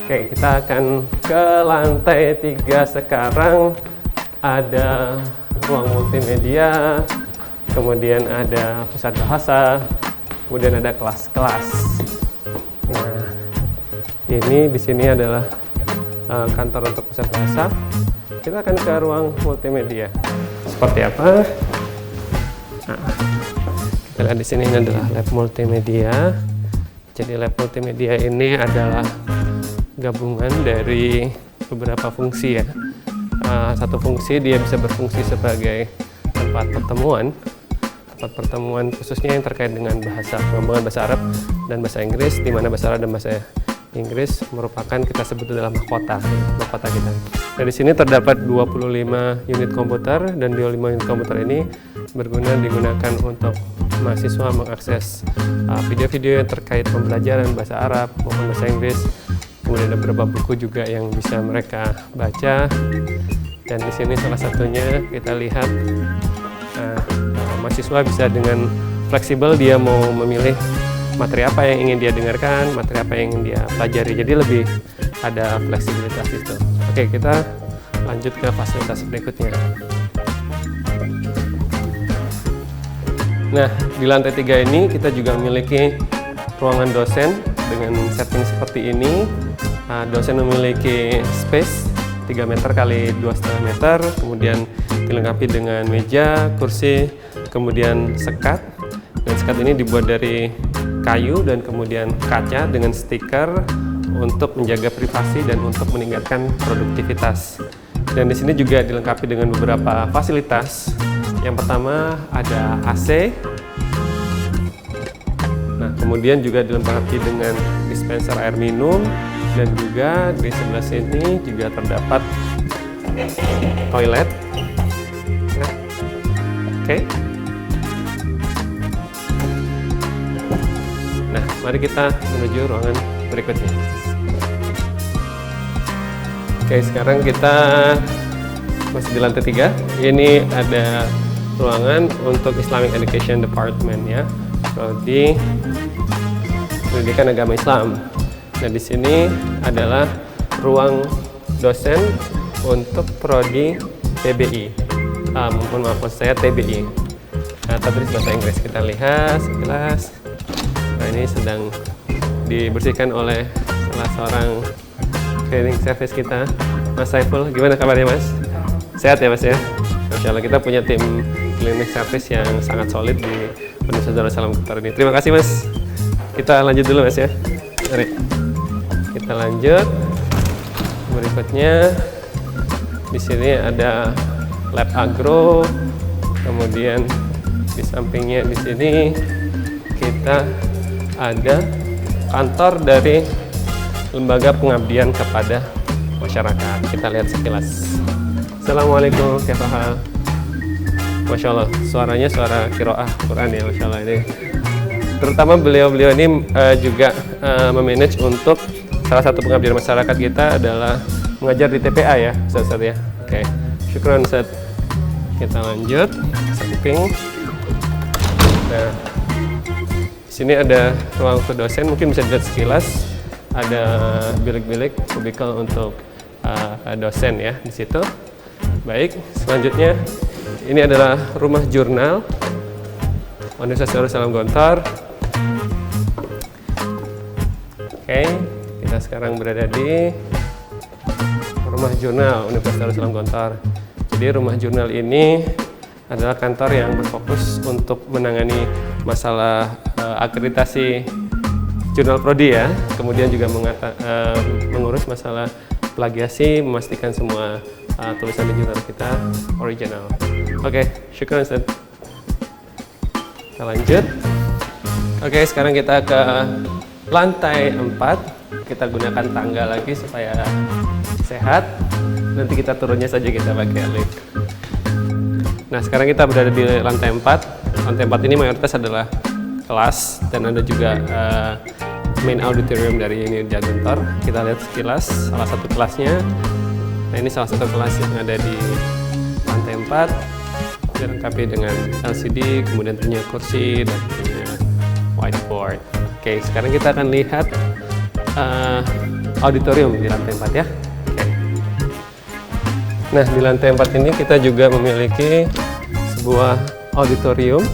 Oke, kita akan ke lantai 3 sekarang. Ada ruang multimedia, kemudian ada pusat bahasa, kemudian ada kelas-kelas. Nah, ini di sini adalah kantor untuk pusat bahasa. Kita akan ke ruang multimedia. Seperti apa? Nah, kita lihat di sini ini adalah lab multimedia. Jadi lab multimedia ini adalah gabungan dari beberapa fungsi ya. Satu fungsi dia bisa berfungsi sebagai tempat pertemuan khususnya yang terkait dengan pengembangan bahasa Arab dan bahasa Inggris, di mana bahasa Arab dan bahasa Inggris merupakan kita sebut adalah mahkota kita. Nah, di sini terdapat 25 unit komputer, dan 25 unit komputer ini digunakan untuk mahasiswa mengakses video-video yang terkait pembelajaran bahasa Arab maupun bahasa Inggris. Kemudian ada beberapa buku juga yang bisa mereka baca. Dan di sini salah satunya kita lihat mahasiswa bisa dengan fleksibel, dia mau memilih materi apa yang ingin dia dengarkan, materi apa yang ingin dia pelajari. Jadi lebih ada fleksibilitas itu. Oke, kita lanjut ke fasilitas berikutnya. Nah, di lantai 3 ini kita juga memiliki ruangan dosen dengan setting seperti ini. Dosen memiliki space 3 meter kali 2,5 meter, kemudian dilengkapi dengan meja, kursi, kemudian sekat. Dan sekat ini dibuat dari kayu dan kemudian kaca dengan stiker untuk menjaga privasi dan untuk meningkatkan produktivitas. Dan di sini juga dilengkapi dengan beberapa fasilitas. Yang pertama ada AC. Nah, kemudian juga dilengkapi dengan dispenser air minum, dan juga di sebelah sini juga terdapat toilet. Nah, oke. Nah, mari kita menuju ruangan berikutnya. Oke, sekarang kita masih di lantai 3. Ini ada ruangan untuk Islamic Education Department ya, prodi pendidikan agama Islam. Nah, di sini adalah ruang dosen untuk prodi TBI. Mohon maaf saya TBI. Nah, tadi bahasa Inggris kita lihat sekilas. Nah, ini sedang dibersihkan oleh salah seorang cleaning service kita, Mas Saiful. Gimana kabarnya, Mas? Sehat ya, Mas ya? Masya Allah, kita punya tim cleaning service yang sangat solid di Universitas Darussalam Qatar ini. Terima kasih, Mas. Kita lanjut dulu, Mas ya. Mari kita lanjut. Berikutnya di sini ada lab agro. Kemudian di sampingnya di sini kita ada kantor dari lembaga pengabdian kepada masyarakat. Kita lihat sekilas. Assalamualaikum, kafahal. Masya Allah, suaranya suara qiraah Quran ya, Masya Allah ini. Terutama beliau-beliau ini juga memanage untuk salah satu pengabdian masyarakat kita adalah mengajar di TPA ya, Ustaz ya. Oke, syukran Ustaz. Kita lanjut samping. Nah, di sini ada ruang untuk dosen, mungkin bisa dilihat sekilas. Ada bilik-bilik kubikel untuk dosen ya di situ. Baik, selanjutnya ini adalah rumah jurnal Universitas Darussalam Gontor. Oke, kita sekarang berada di rumah jurnal Universitas Darussalam Gontor. Jadi rumah jurnal ini adalah kantor yang berfokus untuk menangani masalah akreditasi jurnal prodi ya. Kemudian juga mengurus masalah plagiasi, memastikan semua tulisan di jurnal kita original. Oke, syukur Ustaz. Kita lanjut. Oke, sekarang kita ke lantai 4. Kita gunakan tangga lagi supaya sehat. Nanti kita turunnya saja kita pakai lift. Nah, sekarang kita berada di lantai 4. Lantai 4 ini mayoritas adalah kelas dan ada juga main auditorium dari Universitas Gontor. Kita lihat sekilas salah satu kelasnya. Nah, ini salah satu kelas yang ada di lantai 4. Dilengkapi dengan LCD, kemudian punya kursi dan punya whiteboard. Oke, sekarang kita akan lihat auditorium di lantai 4 ya. Oke. Nah, di lantai 4 ini kita juga memiliki sebuah auditorium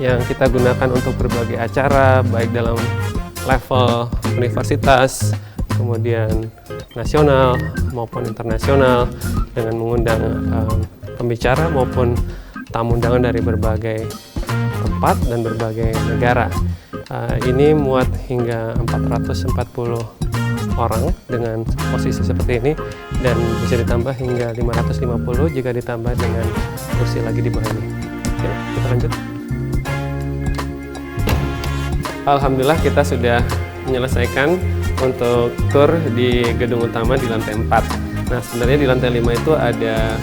yang kita gunakan untuk berbagai acara, baik dalam level universitas, kemudian nasional maupun internasional, dengan mengundang pembicara maupun tamu undangan dari berbagai tempat dan berbagai negara. Ini muat hingga 440 orang dengan posisi seperti ini, dan bisa ditambah hingga 550 jika ditambah dengan kursi lagi di bawah ini. Oke, kita lanjut. Alhamdulillah kita sudah menyelesaikan untuk tur di gedung utama di lantai 4. Nah, sebenarnya di lantai 5 itu ada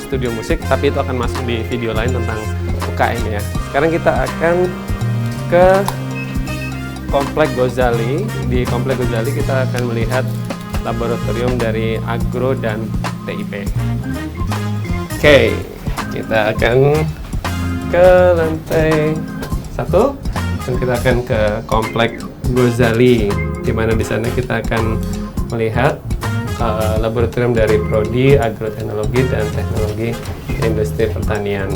studio musik, tapi itu akan masuk di video lain tentang UKM ya. Sekarang kita akan ke Komplek Ghazali. Di Komplek Ghazali kita akan melihat laboratorium dari Agro dan TIP. Oke, kita akan ke lantai 1 dan kita akan ke Komplek Ghazali, di mana di sana kita akan melihat laboratorium dari Prodi Agroteknologi dan Teknologi Industri Pertanian.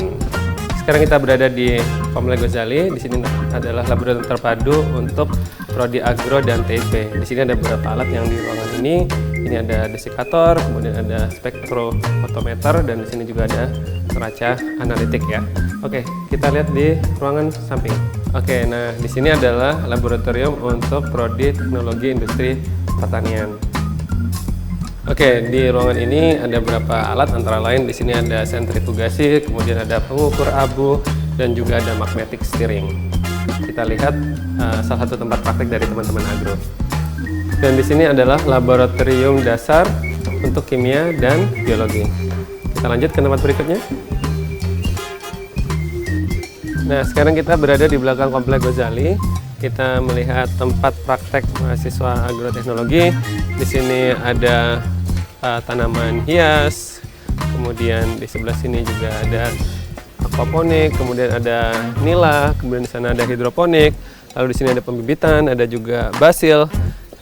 Sekarang kita berada di Komplek Ghazali. Di sini adalah laboratorium terpadu untuk Prodi Agro dan TIP. Di sini ada beberapa alat yang di ruangan ini. Ini ada desikator, kemudian ada spektrofotometer, dan di sini juga ada neraca analitik ya. Oke, kita lihat di ruangan samping. Oke, nah di sini adalah laboratorium untuk Prodi Teknologi Industri Pertanian. Oke, di ruangan ini ada beberapa alat, antara lain di sini ada sentrifugasi, kemudian ada pengukur abu, dan juga ada magnetic steering. Kita lihat salah satu tempat praktik dari teman-teman agro. Dan di sini adalah laboratorium dasar untuk kimia dan biologi. Kita lanjut ke tempat berikutnya. Nah, sekarang kita berada di belakang Komplek Ghazali. Kita melihat tempat praktek mahasiswa agroteknologi. Di sini ada tanaman hias, kemudian di sebelah sini juga ada aquaponik, kemudian ada nila, kemudian di sana ada hidroponik, lalu di sini ada pembibitan, ada juga basil,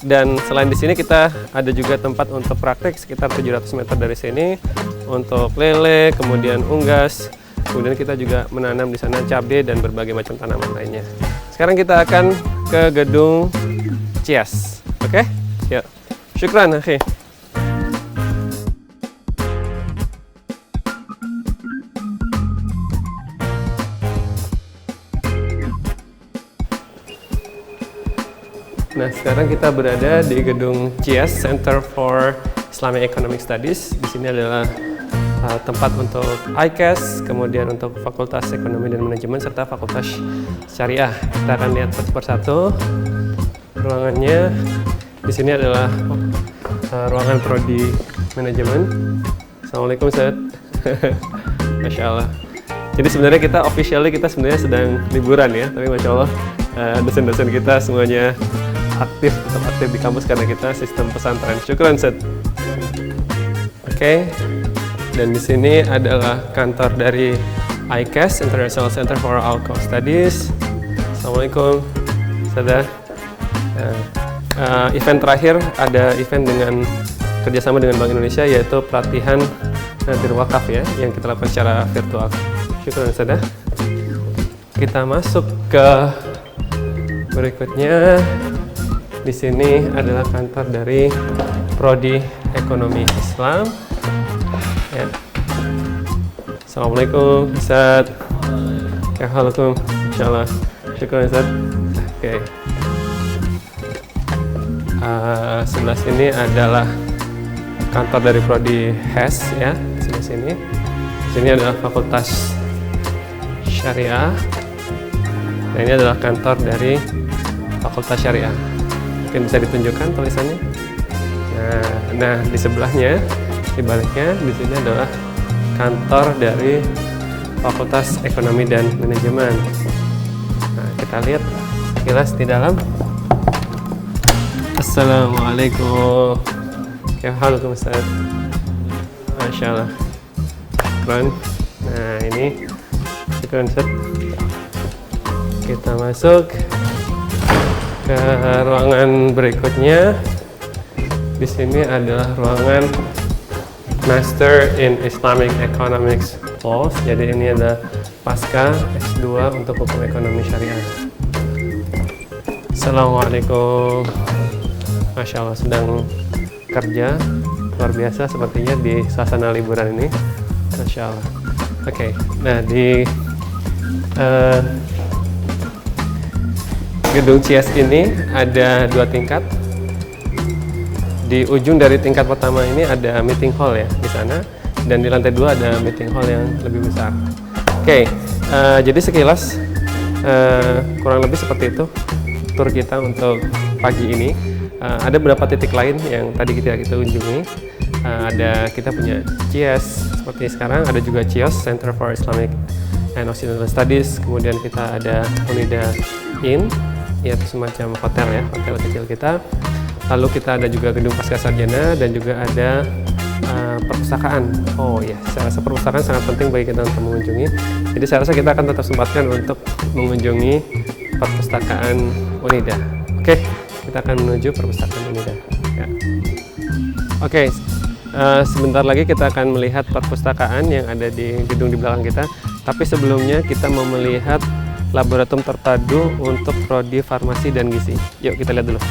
dan selain di sini kita ada juga tempat untuk praktek sekitar 700 meter dari sini untuk lele, kemudian unggas, kemudian kita juga menanam di sana cabai dan berbagai macam tanaman lainnya. Sekarang kita akan ke gedung CIAS, oke? Ya, syukran, akhi. Nah, sekarang kita berada di gedung CIAS, Center for Islamic Economic Studies. Di sini adalah tempat untuk ICAS, kemudian untuk Fakultas Ekonomi dan Manajemen, serta Fakultas Syariah. Kita akan lihat satu persatu ruangannya. Di sini adalah ruangan Prodi Manajemen. Assalamualaikum, Ustaz. Masya Allah. Jadi sebenarnya kita sebenarnya sedang liburan ya, tapi Masya Allah dosen-dosen kita semuanya tetap aktif di kampus karena kita sistem pesantren. Syukran, Ustaz. Oke. Dan di sini adalah kantor dari ICAS, International Center for Alcohol Studies. Assalamualaikum, Ustaz. Event terakhir ada event dengan kerjasama dengan Bank Indonesia, yaitu pelatihan Nadir Wakaf ya, yang kita lakukan secara virtual. Syukran, Ustaz. Kita masuk ke berikutnya. Di sini adalah kantor dari Prodi Ekonomi Islam. Ya. Assalamualaikum, Ustaz. Assalamualaikum. Insyaallah. Syukur, Ustaz. Oke. Sebelah sini adalah kantor dari Prodi HES ya. Sebelah sini. Sini adalah Fakultas Syariah. Dan ini adalah kantor dari Fakultas Syariah. Mungkin bisa ditunjukkan tulisannya. Nah, di sebelahnya, di baliknya, di sini adalah kantor dari Fakultas Ekonomi dan Manajemen. Nah, kita lihat kilas di dalam. Assalamualaikum. Waalaikumsalam, Ustaz. Masya Allah. Keren. Nah, ini keren, Ustaz. Kita masuk ke ruangan berikutnya. Di sini adalah ruangan Master in Islamic Economics Laws. Jadi ini ada pasca S2 untuk hukum ekonomi syariah. Assalamualaikum. Masya Allah, sedang kerja luar biasa sepertinya di suasana liburan ini. Masya Allah. Oke, nah di gedung CS ini ada 2 tingkat. Di ujung dari tingkat pertama ini ada meeting hall ya di sana, dan di lantai 2 ada meeting hall yang lebih besar. Oke, jadi sekilas kurang lebih seperti itu tur kita untuk pagi ini. Ada beberapa titik lain yang tadi kita kunjungi. Kita punya CIES seperti sekarang, ada juga CIOS Center for Islamic and Occidental Studies. Kemudian kita ada Unida Inn, yaitu semacam hotel ya, hotel kecil kita. Lalu kita ada juga gedung pasca sarjana dan juga ada perpustakaan. Oh ya, saya rasa perpustakaan sangat penting bagi kita untuk mengunjungi. Jadi saya rasa kita akan tetap sempatkan untuk mengunjungi perpustakaan Unida. Oke, kita akan menuju perpustakaan Unida. Ya. Oke, sebentar lagi kita akan melihat perpustakaan yang ada di gedung di belakang kita. Tapi sebelumnya kita mau melihat laboratorium terpadu untuk prodi farmasi dan gizi. Yuk kita lihat dulu.